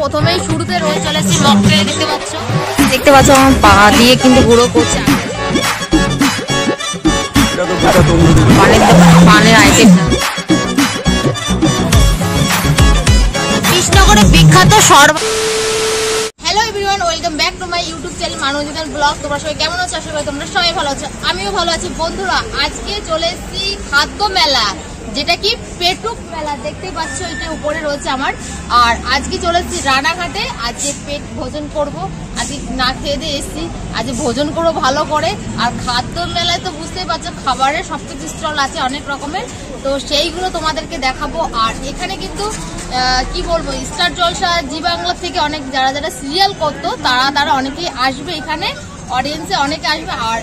প্রথমেই শুরুতে রয়ে চলেছি মকটেল দেখতে পাচ্ছ আমার পা দিয়ে কিন্তু গুঁড়ো করছে পানের আইটেম কৃষ্ণনগরের বিখ্যাত hello everyone, welcome back to my YouTube channel মানবিকান ব্লগ। তোমরা সবাই কেমন আছো? আশা করি তোমরা সবাই ভালো আছো, আমিও ভালো আছি। বন্ধুরা, আজকে চলে এসেছি খাদ্য মেলা, যেটা কি পেটুক মেলা। দেখতে পাচ্ছ এটা উপরে রয়েছে আমার। আর আজকে চলে এসেছি রানাঘাটে। আজকে পেট ভোজন করব। আজকে না খেয়ে দিয়ে এসেছি, আজকে ভোজন করবো ভালো করে। আর খাদ্য মেলায় তো বুঝতেই পারছো, খাবারের সবকিছু স্টল আছে অনেক রকমের, তো সেইগুলো তোমাদেরকে দেখাবো। আর এখানে কিন্তু কি বলবো, স্টার জলসা, জি বাংলা থেকে অনেক যারা যারা সিরিয়াল করতো তারা অনেকেই আসবে এখানে, অডিয়েন্সে অনেকে আসবে। আর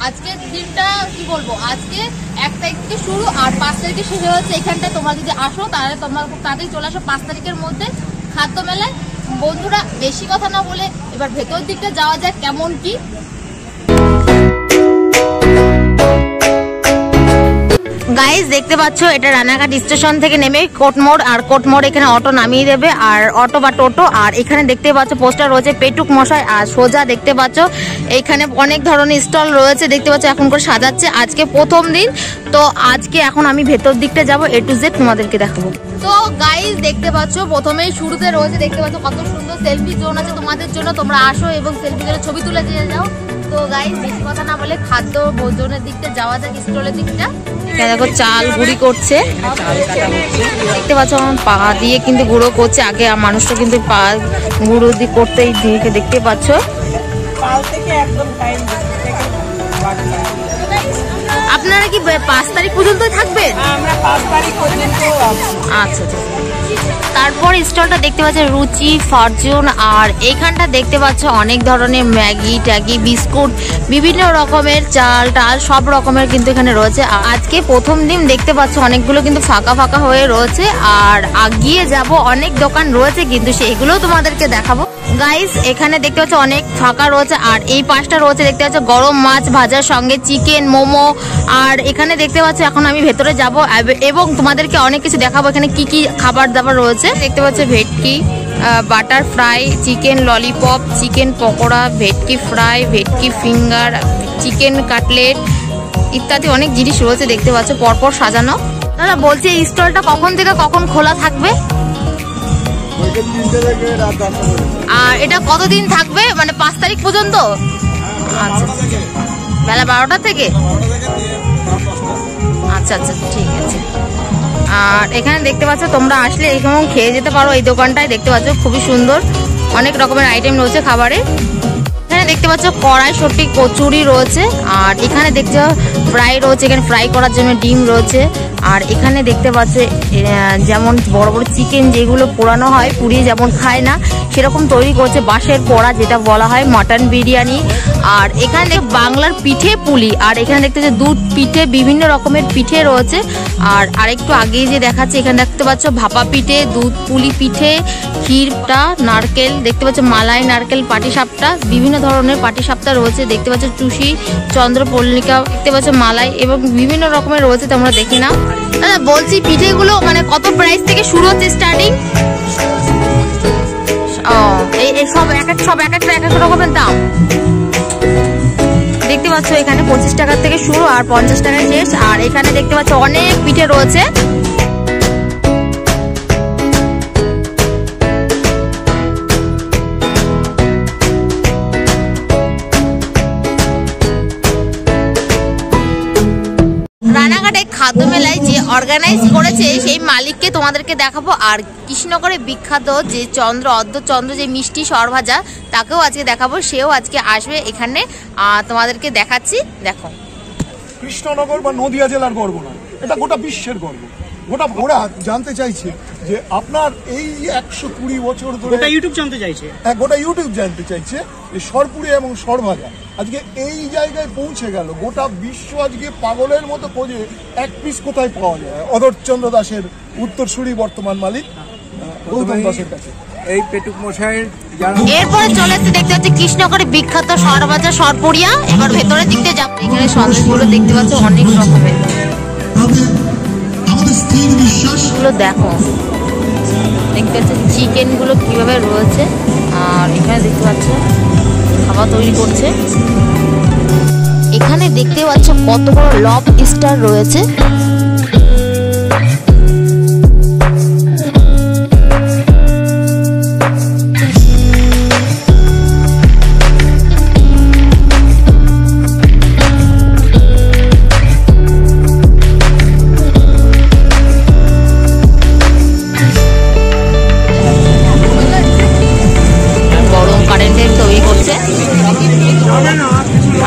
আজকের দিনটা কি বলবো, আজকে 1 তারিখ থেকে শুরু আর 5 তারিখে শেষ হচ্ছে। এখানটা তোমরা যদি আসো তাহলে তোমরা খুব তাড়াতাড়ি চলে আসো 5 তারিখের মধ্যে খাদ্য মেলায়। বন্ধুরা, বেশি কথা না বলে এবার ভেতর দিকটা যাওয়া যায় কেমন কি। গাইজ দেখতে পাচ্ছ এটা রানাঘাট স্টেশন থেকে নেমে কোটমোড়, আর কোটমোড় এখানে অটো নামিয়ে দেবে, আর অটো বা টোটো। আর এখানে দেখতে পাচ্ছ পোস্টার রয়েছে পেটুক মশাই। আর সোজা দেখতে পাচ্ছ এইখানে অনেক ধরনের স্টল রয়েছে, দেখতে পাচ্ছ এখন করে সাজাচ্ছে। আজকে প্রথম দিন, তো আজকে এখন আমি ভেতর দিকটা যাবো, A to Z তোমাদেরকে দেখাবো। তো গাইজ দেখতে পাচ্ছ প্রথমেই শুরুতে রয়েছে, দেখতে পাচ্ছ কত সুন্দর সেলফি জোন আছে তোমাদের জন্য। তোমরা আসো এবং সেলফি করে ছবি তুলে দিয়ে যাও। তো গাইজ বেশি কথা না বলে খাদ্য ভোজনের দিকটা যাওয়া যাক, স্টলের দিকটা। দেখো চাল গুঁড়ি করছে, দেখতে পাচ্ছ আমার পা দিয়ে কিন্তু গুঁড়ো করছে। আগে মানুষটা কিন্তু পা গুঁড়ো দিয়ে করতেই দেখতে পাচ্ছ। আপনারা কি 5 তারিখ পর্যন্ত থাকবেন? আচ্ছা, তারপর স্টলটা দেখতে পাচ্ছ রুচি ফরচুন। আর এইখানটা দেখতে পাচ্ছ অনেক ধরনের ম্যাগি ট্যাগি বিস্কুট, বিভিন্ন রকমের চাল টাল সব রকমের কিন্তু এখানে রয়েছে। আজকে প্রথম দিন দেখতে পাচ্ছ অনেকগুলো কিন্তু ফাঁকা ফাঁকা হয়ে রয়েছে। আর আগিয়ে যাব অনেক দোকান রয়েছে, কিন্তু সেগুলো তোমাদেরকে দেখাবো। গাইস এখানে দেখতে পাচ্ছ অনেক ফাঁকা রয়েছে। আর এই পাশটা রয়েছে দেখতে পাচ্ছ গরম মাছ ভাজার সঙ্গে চিকেন মোমো। আর এখানে দেখতে পাচ্ছ এখন আমি ভেতরে যাব এবং তোমাদেরকে অনেক কিছু দেখাবো এখানে কি কি খাবার দাবার রয়েছে। দেখতে পাচ্ছ ভেটকি, butter fry, chicken lollipop, chicken pakora, ভেটকি ফ্রাই, ভেটকি ফিঙ্গার, চিকেন কাটলেট ইত্যাদি অনেক জিনিস রয়েছে, দেখতে পাচ্ছ পরপর সাজানো। দাদা বলছি এই স্টলটা কখন থেকে কখন খোলা থাকবে? আর এটা কতদিন থাকবে, মানে 5 তারিখ পর্যন্ত? আচ্ছা, বেলা 12টা থেকে। আচ্ছা আচ্ছা, ঠিক আছে। আর এখানে দেখতে পাচ্ছ তোমরা আসলে এখানে খেয়ে যেতে পারো। এই দোকানটায় দেখতে পাচ্ছ খুবই সুন্দর, অনেক রকমের আইটেম রয়েছে খাবারে। এখানে দেখতে পাচ্ছ কড়াইশুঁটি কচুরি রয়েছে। আর এখানে দেখতে ফ্রাই রয়েছে, এখানে ফ্রাই করার জন্য ডিম রয়েছে। আর এখানে দেখতে পাচ্ছ যেমন বড় বড় চিকেন যেগুলো পোড়ানো হয়, পুড়িয়ে যেমন খায় না সেরকম তৈরি করছে, বাঁশের পোড়া যেটা বলা হয় মাটন বিরিয়ানি। আর এখানে বাংলার পিঠে পুলি। আর এখানে দেখতে পাচ্ছ দুধ পিঠে, বিভিন্ন রকমের পিঠে রয়েছে। আর আরেকটু আগেই যে দেখাচ্ছে এখানে দেখতে পাচ্ছ ভাপা পিঠে, দুধ পুলি পিঠে, ক্ষীরটা, নারকেল দেখতে পাচ্ছ, মালাই নারকেল পাটিসাপটা, বিভিন্ন ধরনের পাটিসাপটা রয়েছে। দেখতে পাচ্ছ চুষি, চন্দ্রপল্লিকা, দেখতে পাচ্ছ মালাই এবং বিভিন্ন রকমের রয়েছে, তোমরা দেখি না। দাদা বলছি পিঠেগুলো মানে কত প্রাইস থেকে শুরু হচ্ছে স্টার্টিং? এই সব এক এক রকমের দাম। দেখতে পাচ্ছ এখানে 25 টাকা থেকে শুরু আর 50 টাকায় শেষ। আর এখানে দেখতে পাচ্ছ অনেক পিঠে রয়েছে। রানাঘাটে খাদ্য মেলায় যে অর্গানাইজ করেছে সেই মালিককে তোমাদেরকে দেখাবো। আর কৃষ্ণনগরে বিখ্যাত যে অর্ধচন্দ্র যে মিষ্টি সরভাজা, তাকেও আজকে দেখাবো, সেও আজকে আসবে এখানে। তোমাদেরকে দেখাচ্ছি, দেখো। কৃষ্ণনগর বা নদিয়া জেলার গর্ব না, এটা গোটা বিশ্বের গর্ব। গোটা ওরা জানতে চাইছে যে আপনার এই 120 বছর ধরে গোটা ইউটিউব জানতে চাইছে যে সরপুরি এবং সরভাজা আজকে এই জায়গায় পৌঁছে গেল। গোটা বিশ্ব আজকে পাগলের মতো খোঁজে এক পিস কোথায় পাওয়া যায়। অধরচন্দ্র দাসের উত্তরসূরি বর্তমান মালিক গৌতম দাসের কাছে এই পেটুক মশাইয়ের। এরপরে চলে আসছে দেখতে পাচ্ছি কৃষ্ণনগরের বিখ্যাত সরভাজা সরপুরিয়া। এবার ভেতরের দিকতে যাব, এখানে সন্দেশগুলো দেখতে পাচ্ছ অনেক রকমের, দেখো দেখতে পাচ্ছ চিকেন গুলো কিভাবে রয়েছে, আর এখানে দেখতে পাচ্ছ খাবার তৈরি করছে। এখানে দেখতে পাচ্ছ কত বড় লবস্টার রয়েছে।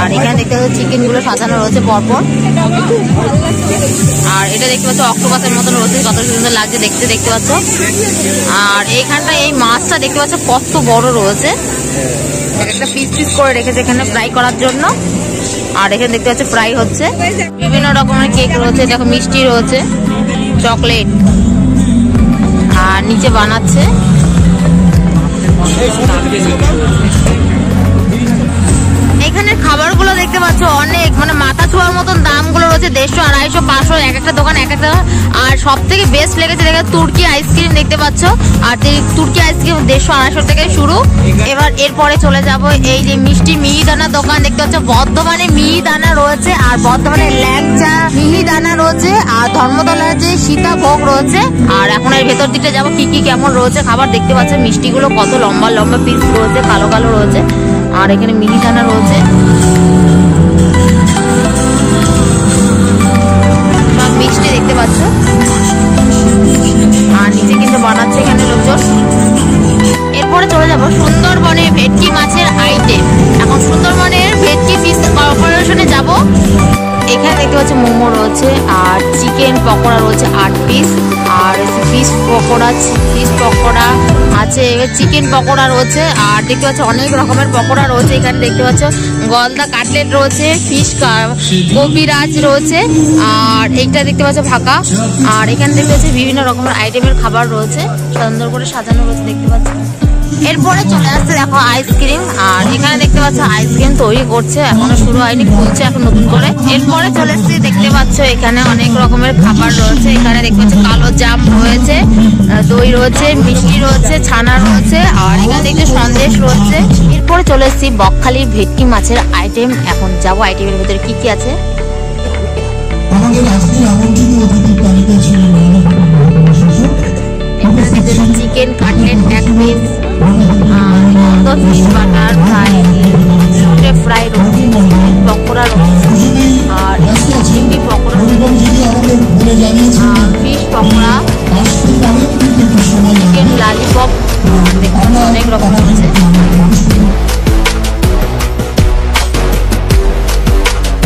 আর এখানে দেখতে পাচ্ছ চিকেন গুলো সাজানো রয়েছে পরপর। আর এটা দেখতে পাচ্ছ অক্টোপাসের মতন রয়েছে, কত সুন্দর লাগছে দেখতে, দেখতে পাচ্ছ। আর এইখানটা এই মাছটা দেখতে পাচ্ছ কত বড় রয়েছে, একটা পিস পিস করে রেখেছে এখানে ফ্রাই করার জন্য। আর এখানে দেখতে পাচ্ছ ফ্রাই হচ্ছে, বিভিন্ন রকমের কেক রয়েছে, দেখো মিষ্টি রয়েছে, চকলেট, আর নিচে বানাচ্ছে। এখানের খাবারগুলো দেখতে পাচ্ছ অনেক মানে মাথা ছোঁয়ার মতন দামগুলো রয়েছে, 150, 250, 500, এক একটা দোকান এক একটা। আর সব থেকে বেস্ট লেগেছে দেখে তুর্কি আইসক্রিম দেখতে পাচ্ছ। আর তুর্কি আইসক্রিম 150, 250 থেকে শুরু। এবার এরপরে চলে যাব এই যে মিষ্টি মিহিদানা দোকান দেখতে পাচ্ছ, বর্ধমানে মিহিদানা রয়েছে, আর বর্ধমানে ল্যাংচা মিহিদানা রয়েছে, আর ধর্মতলার যে সীতাভোগ রয়েছে। আর এখন এর ভেতর দিকে যাবো কি কি কেমন রয়েছে খাবার দেখতে পাচ্ছ। মিষ্টিগুলো কত লম্বা লম্বা পিস রয়েছে, কালো কালো রয়েছে। আর এখানে মিহিদানা রয়েছে, সব মিষ্টি দেখতে পাচ্ছ। আর নিচে কিন্তু বানাচ্ছে এখানে লোকজন। এরপরে চলে যাব সুন্দরবনে ভেটকি মাছের আইটেম। এখন সুন্দরবনের ভেটকি ফিশ কর্পোরেশনে যাব। এখানে দেখতে পাচ্ছ মোমো রয়েছে, আর চিকেন পকোড়া রয়েছে 8 পিস, আর ফিশ পকোড়া আছে, চিকেন পকোড়া রয়েছে। আর দেখতে পাচ্ছ অনেক রকমের পকোড়া রয়েছে। এখানে দেখতে পাচ্ছ গলদা কাটলেট রয়েছে, ফিশ কবিরাজ রয়েছে, আর এইটা দেখতে পাচ্ছ ফাঁকা। আর এখানে দেখতে পাচ্ছ বিভিন্ন রকমের আইটেমের খাবার রয়েছে, সুন্দর করে সাজানো রয়েছে দেখতে পাচ্ছ। এরপরে চলে আসছে দেখো আইসক্রিম। আর এখানে দেখতে পাচ্ছ আইসক্রিম তৈরি করছে, এখনো শুরু হয়নি, খুলছে এখন নতুন করে। এরপরে চলে আসছে দেখতে পাচ্ছ এখানে অনেক রকমের খাবার রয়েছে। এখানে দেখতে পাচ্ছ কালো জাম রয়েছে, দই রয়েছে, মিষ্টি রয়েছে, ছানা রয়েছে, আর এখানে দেখতে সন্দেশ রয়েছে। এরপরে চলে এসেছি বকখালির ভেটকি মাছের আইটেম। এখন যাবো আইটেমের ভিতরে কি কি আছে। Chicken cutlet 1 piece, fish butter fry, fry রয়েছে, পকোড়া রয়েছে, আর চিংড়ি pakora, fish pakora, chicken lollipop, অনেক রকম রয়েছে।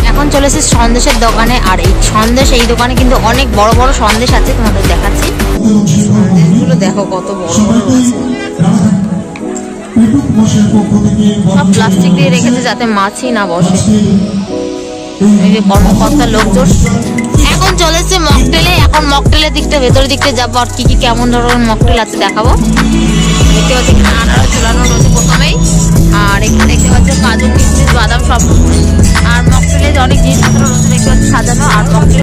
এখন চলেছে সন্দেশের দোকানে। আর এই সন্দেশ, এই দোকানে কিন্তু অনেক বড় বড় সন্দেশ আছে, তোমাদের দেখাচ্ছি। সন্দেশগুলো দেখো কত বড় বড় রয়েছে, সব প্লাস্টিক দিয়ে রেখেছে যাতে মাছই না বসে। এই যে কর্মকর্তার লোকজন। এখন চলেছে মকটেলে। এখন মকটেলের দিকটা ভেতরের দিকটা যাবো, আর কি কি কেমন ধরনের মকটেল আছে দেখাবো। দেখতে পাচ্ছি এখানে আনারস ঝুলানো রয়েছে প্রথমেই, আর এখানে দেখতে পাচ্ছি কাজু কিশমিশ বাদাম সব। আর মকটেলে অনেক জিনিসপত্র রয়েছে দেখতে পাচ্ছি সাজানো। আর মকটেল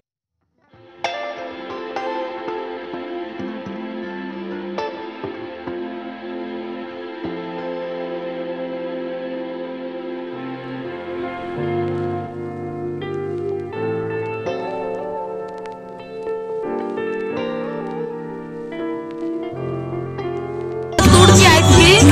তুর্কি আইসক্রিম।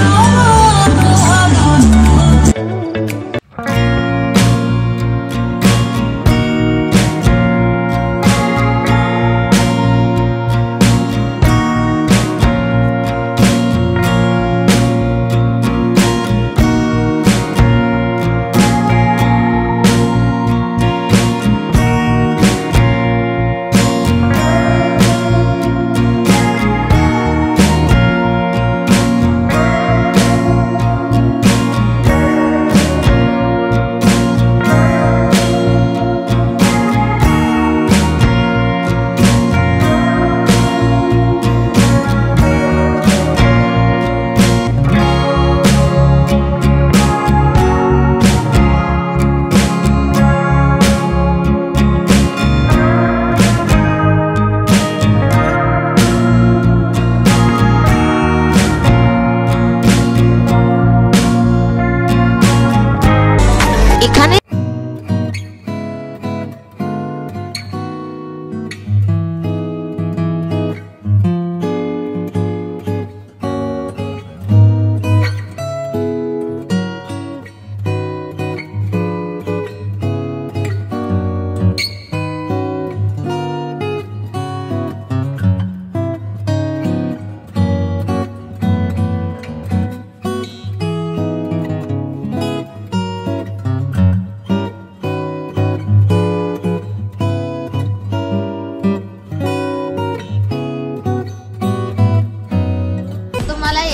এখানে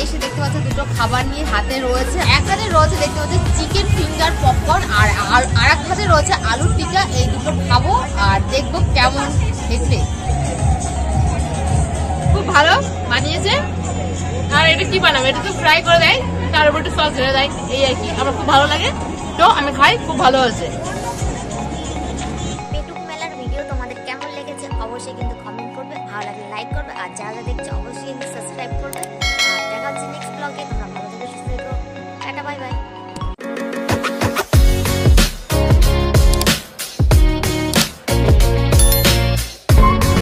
এসে দেখতে পাচ্ছি দুটো খাবার নিয়ে হাতে রয়েছে। এক হাতে রয়েছে দেখতে পাচ্ছি চিকেন ফিঙ্গার পপকর্ন, আর এক হাতে রয়েছে আলুর টিকা। এই দুটো খাবো আর দেখবো কেমন খেতে। খুব ভালো বানিয়েছে। আর এটা কি বানাবে, এটা তো ফ্রাই করে দেয়, তার উপর একটু সস ঢেলে দেয়, এই আর কি। আমার খুব ভালো লাগে, তো আমি খাই, খুব ভালো হয়েছে। পেটুক মেলার ভিডিও তোমাদের কেমন লেগেছে অবশ্যই কিন্তু কমেন্ট করবে, ভালো লাগলে লাইক করবে, আর যারা দেখছে অবশ্যই